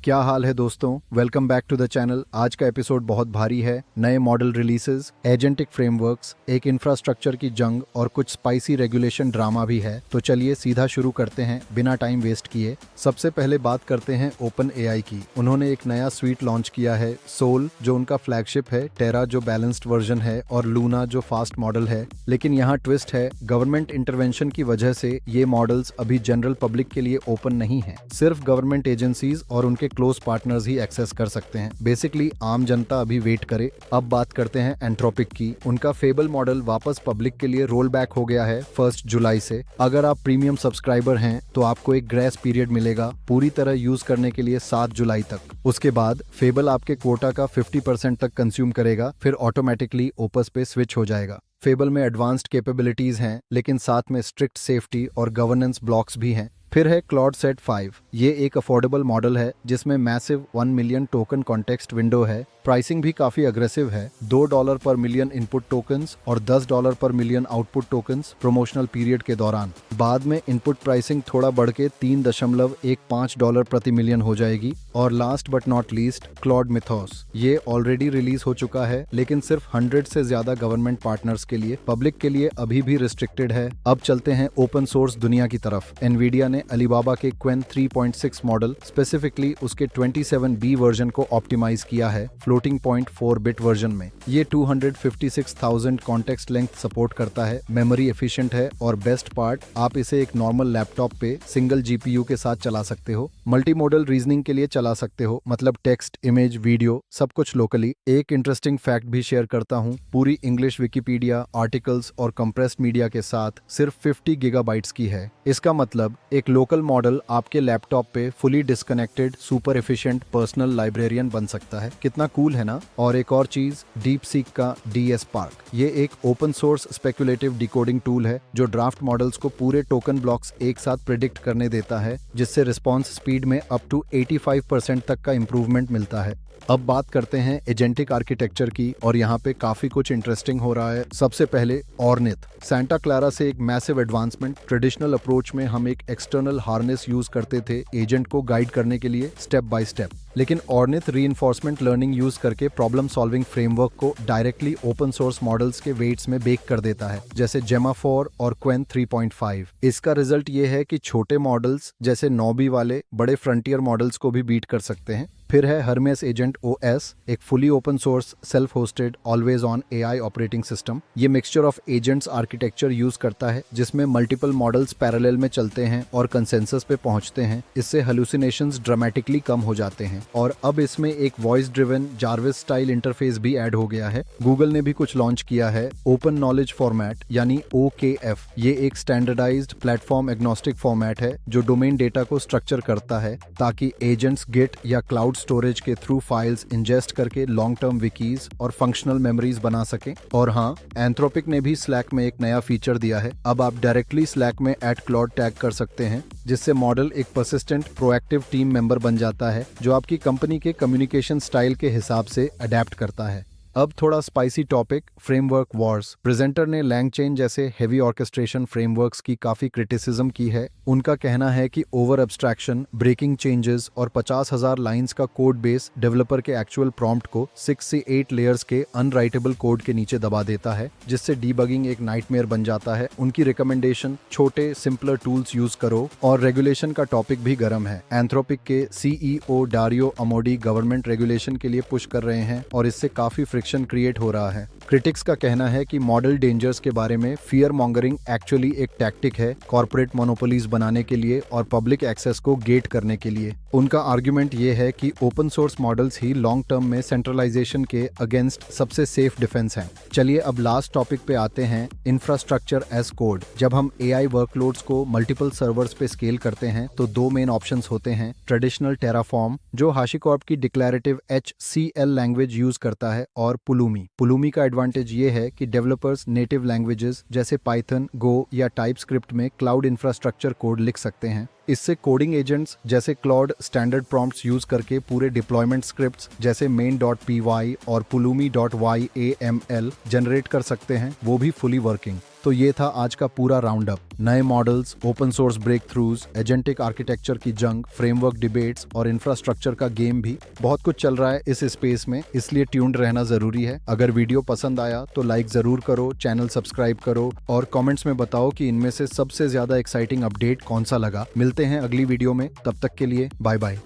क्या हाल है दोस्तों, welcome back to the channel. आज का एपिसोड बहुत भारी है। नए मॉडल रिलीजेस, एजेंटिक फ्रेमवर्क्स, एक इंफ्रास्ट्रक्चर की जंग और कुछ स्पाइसी रेगुलेशन ड्रामा भी है। तो चलिए सीधा शुरू करते हैं बिना टाइम वेस्ट किए। सबसे पहले बात करते हैं ओपन एआई की। उन्होंने एक नया स्वीट लॉन्च किया है, सोल जो उनका फ्लैगशिप है, टेरा जो बैलेंस्ड वर्जन है और लूना जो फास्ट मॉडल है। लेकिन यहाँ ट्विस्ट है, गवर्नमेंट इंटरवेंशन की वजह से ये मॉडल्स अभी जनरल पब्लिक के लिए ओपन नहीं है। सिर्फ गवर्नमेंट एजेंसीज और उनके क्लोज पार्टनर्स ही एक्सेस कर सकते हैं। बेसिकली आम जनता अभी वेट करे। अब बात करते हैं एंथ्रोपिक की। उनका फेबल मॉडल वापस पब्लिक के लिए रोल बैक हो गया है 1 जुलाई से। अगर आप प्रीमियम सब्सक्राइबर हैं तो आपको एक ग्रेस पीरियड मिलेगा पूरी तरह यूज करने के लिए 7 जुलाई तक। उसके बाद फेबल आपके कोटा का 50% तक कंज्यूम करेगा, फिर ऑटोमेटिकली ओपस पे स्विच हो जाएगा। फेबल में एडवांस्ड कैपेबिलिटीज हैं, लेकिन साथ में स्ट्रिक्ट सेफ्टी और गवर्नेंस ब्लॉक्स भी हैं। फिर है क्लॉड सेट 5। ये एक अफोर्डेबल मॉडल है जिसमें massive 1 million token context window है। प्राइसिंग भी काफी अग्रेसिव है, $2 पर मिलियन इनपुट टोकन्स और $10 पर million output tokens promotional period के दौरान। बाद में इनपुट प्राइसिंग थोड़ा बढ़ के $3.15 प्रति मिलियन हो जाएगी। और last but not least, Claude mythos. ये ऑलरेडी रिलीज हो चुका है, लेकिन सिर्फ 100 से ज्यादा गवर्नमेंट पार्टनर्स के लिए, पब्लिक के लिए अभी भी रिस्ट्रिक्टेड है। अब चलते हैं ओपन सोर्स दुनिया की तरफ। एनवीडिया ने अलीबाबा के क्वेन 3.6 मॉडल, स्पेसिफिकली उसके 27B वर्जन को ऑप्टिमाइज किया है फ्लोटिंग पॉइंट 4 बिट वर्जन में। ये 256,000 कॉन्टेक्स्ट लेंथ सपोर्ट करता है, मेमोरी एफिशिएंट है और बेस्ट पार्ट, आप इसे एक नॉर्मल लैपटॉप पे सिंगल जीपीयू के साथ चला सकते हो। मल्टी मॉडल रीजनिंग के लिए चला सकते हो, मतलब टेक्स्ट, इमेज, वीडियो सब कुछ लोकली। एक इंटरेस्टिंग फैक्ट भी शेयर करता हूँ, पूरी इंग्लिश विकिपीडिया, आर्टिकल्स और कंप्रेस्ड मीडिया के साथ सिर्फ 50 गीगाबाइट्स की है। इसका मतलब एक लोकल मॉडल आपके लैपटॉप पे fully disconnected super efficient personal librarian बन सकता है। कितना कूल है ना। और एक और चीज, डीप सीक का DSPark। ये एक open source speculative decoding tool है जो ड्राफ्ट मॉडल्स को पूरे टोकन ब्लॉक्स एक साथ प्रिडिक्ट करने देता है, जिससे रिस्पॉन्स स्पीड में अप टू 85% तक का इंप्रूवमेंट मिलता है। अब बात करते हैं एजेंटिक आर्किटेक्चर की, और यहाँ पे काफी कुछ इंटरेस्टिंग हो रहा है। सबसे पहले ऑर्निथ, सांता क्लारा से एक मैसिव एडवांसमेंट। ट्रेडिशनल अप्रोच में हम एक एक्सटर्नल हार्नेस यूज करते थे एजेंट को गाइड करने के लिए स्टेप बाय स्टेप, लेकिन ऑर्निथ रीइंफोर्समेंट लर्निंग यूज करके प्रॉब्लम सॉल्विंग फ्रेमवर्क को डायरेक्टली ओपन सोर्स मॉडल्स के वेट्स में बेक कर देता है, जैसे जेमा 4 और क्वेन 3.5। इसका रिजल्ट ये है कि छोटे मॉडल्स जैसे 9B वाले बड़े फ्रंटियर मॉडल्स को भी बीट कर सकते हैं। फिर है हर्मेस एजेंट OS, एक fully open source self hosted always on AI operating system. ये mixture of agents architecture use करता है जिसमें मल्टीपल मॉडल्स पैरेलल में चलते हैं और कंसेंसस पे पहुंचते हैं। इससे हेलुसिनेशंस ड्रामेटिकली कम हो जाते हैं। और अब इसमें एक voice driven Jarvis style interface भी ऐड हो गया है। गूगल ने भी कुछ लॉन्च किया है, ओपन नॉलेज फॉर्मेट यानी OKF। ये एक स्टैंडर्डाइज्ड प्लेटफॉर्म एग्नोस्टिक फॉर्मेट है जो डोमेन डेटा को स्ट्रक्चर करता है ताकि एजेंट्स गिट या क्लाउड स्टोरेज के थ्रू फाइल्स इंजेस्ट करके लॉन्ग टर्म विकीज और फंक्शनल मेमोरीज बना सके। और हाँ, एंथ्रोपिक ने भी स्लैक में एक नया फीचर दिया है। अब आप डायरेक्टली स्लैक में @क्लॉड टैग कर सकते हैं, जिससे मॉडल एक परसिस्टेंट प्रोएक्टिव टीम मेंबर बन जाता है जो आपकी कंपनी के कम्युनिकेशन स्टाइल के हिसाब से अडेप्ट करता है। अब थोड़ा spicy topic, framework Wars. Presenter ने लैंगचेन जैसे हेवी ऑर्केस्ट्रेशन फ्रेमवर्क्स की काफी क्रिटिसिज्म की है। उनका कहना है कि ओवर एब्स्ट्रैक्शन, ब्रेकिंग चेंजेस और 50,000 लाइंस का कोड बेस डेवलपर के एक्चुअल प्रॉम्प्ट को 6 से 8 लेयर्स के अनराइटेबल कोड के नीचे दबा देता है, जिससे डीबगिंग एक नाइटमेयर बन जाता है। उनकी रिकमेंडेशन, छोटे सिंपलर टूल्स यूज करो। और रेगुलेशन का टॉपिक भी गर्म है। एंथ्रोपिक के CEO डारियो अमोडी गवर्नमेंट रेगुलेशन के लिए पुश कर रहे हैं और इससे काफी फ्रिक्शन क्रिएट हो रहा है। क्रिटिक्स का कहना है कि मॉडल डेंजर्स के बारे में फियर मॉन्गरिंग एक्चुअली एक टैक्टिक है कॉर्पोरेट मोनोपोलीज बनाने के लिए और पब्लिक एक्सेस को गेट करने के लिए। उनका आर्ग्यूमेंट ये है कि ओपन सोर्स मॉडल्स ही लॉन्ग टर्म में सेंट्रलाइजेशन के अगेंस्ट सबसे सेफ डिफेंस हैं। चलिए अब लास्ट टॉपिक पे आते हैं, इंफ्रास्ट्रक्चर एज कोड। जब हम AI वर्कलोड्स को मल्टीपल सर्वर्स पे स्केल करते हैं तो 2 मेन ऑप्शंस होते हैं। ट्रेडिशनल टेराफॉर्म जो HashiCorp की डिक्लेरेटिव HCL लैंग्वेज यूज करता है, और पुलूमी का एडवांटेज ये है कि डेवलपर्स नेटिव लैंग्वेजेस जैसे पाइथन, गो या टाइपस्क्रिप्ट में क्लाउड इंफ्रास्ट्रक्चर कोड लिख सकते हैं। इससे कोडिंग एजेंट्स जैसे क्लॉड स्टैंडर्ड प्रॉम्प्ट्स यूज करके पूरे डिप्लॉयमेंट स्क्रिप्ट्स जैसे main.py और pulumi.yaml जनरेट कर सकते हैं, वो भी फुली वर्किंग। तो ये था आज का पूरा राउंड अप। नए models, open source breakthroughs, agentic architecture की जंग, फ्रेमवर्क डिबेट्स और इंफ्रास्ट्रक्चर का गेम भी बहुत कुछ चल रहा है इस स्पेस में, इसलिए ट्यून्ड रहना जरूरी है। अगर वीडियो पसंद आया तो लाइक जरूर करो, चैनल सब्सक्राइब करो और कमेंट्स में बताओ कि इनमें से सबसे ज्यादा एक्साइटिंग अपडेट कौन सा लगा। मिलते हैं अगली वीडियो में, तब तक के लिए बाय बाय।